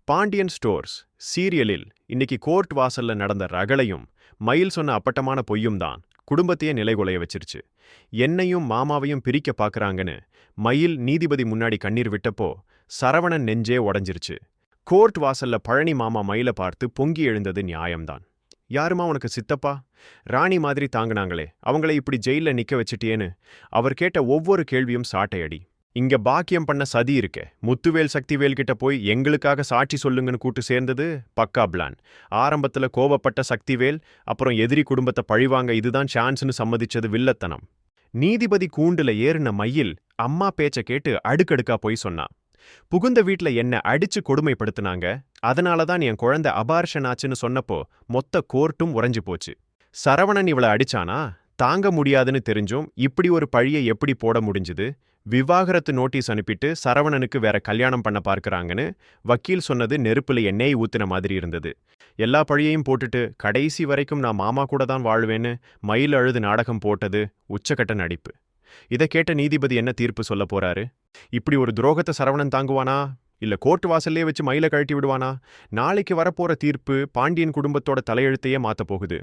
Pandian stores சீரியலில் இன்னைக்கு court வாசல்ல நடந்த ரகளையும் மயில் சொன்ன அப்பட்டமான பொய்யும் தான் குடும்பத்தையே நிலைகுலைய வச்சிருச்சு. என்னையும் மாமாவையும் பிரிக்க பாக்குறாங்கன்னு மயில் நீதிபதி முன்னாடி கண்ணீர் விட்டப்போ சரவணன் நெஞ்சே உடைஞ்சிருச்சு. கோர்ட் வாசல்ல பழனி மாமா மயில பார்த்து பொங்கி எழுந்தது நியாயம்தான். யாருமா உனக்கு சித்தப்பா? ராணி மாதிரி தாங்கினாங்களே, அவங்கள இப்படி ஜெயில நிக்க வச்சிட்டியேன்னு அவர் கேட்ட ஒவ்வொரு கேள்வியும் சாட்டையடி. இங்க பாக்கியம் பண்ண சதி இருக்கே, முத்துவேல் சக்திவேல் கிட்ட போய் எங்களுக்காக சாட்சி சொல்லுங்கன்னு கூட்டு சேர்ந்தது பக்கா பிளான். ஆரம்பத்துல கோவப்பட்ட சக்திவேல் அப்புறம் எதிரி குடும்பத்தை பழிவாங்க இதுதான் சான்ஸ்னு சம்மதிச்சது வில்லத்தனம். நீதிபதி கூண்டுல ஏறின மயில் அம்மா பேச்ச கேட்டு அடுக்கடுக்கா போய் சொன்னா. புகுந்த வீட்ல என்ன அடிச்சு கொடுமைப்படுத்தினாங்க, அதனாலதான் என் குழந்தை அபார்ஷன் ஆச்சுன்னு சொன்னப்போ மொத்த கோர்ட்டும் உறைஞ்சு போச்சு. சரவணன் இவளை அடிச்சானா? தாங்க முடியாதுன்னு தெரிஞ்சும் இப்படி ஒரு பழியை எப்படி போட முடிஞ்சுது? விவாகரத்து நோட்டீஸ் அனுப்பிட்டு சரவணனுக்கு வேற கல்யாணம் பண்ண பார்க்கறாங்கன்னு வக்கீல் சொன்னது நெருப்புல எண்ணெய் ஊத்தின மாதிரி இருந்தது. எல்லா பழியையும் போட்டுட்டு கடைசி வரைக்கும் நான் மாமா கூட தான் வாழ்வேன்னு மயில் அழுது நாடகம் போட்டது உச்சக்கட்ட நடிப்பு. இதை கேட்ட நீதிபதி என்ன தீர்ப்பு சொல்ல போறாரு? இப்படி ஒரு துரோகத்தை சரவணன் தாங்குவானா, இல்ல கோர்ட் வாசல்லே வச்சு மயில கழட்டி விடுவானா? நாளைக்கு வரப்போற தீர்ப்பு பாண்டியன் குடும்பத்தோட தலையெழுத்தையே மாத்த போகுது.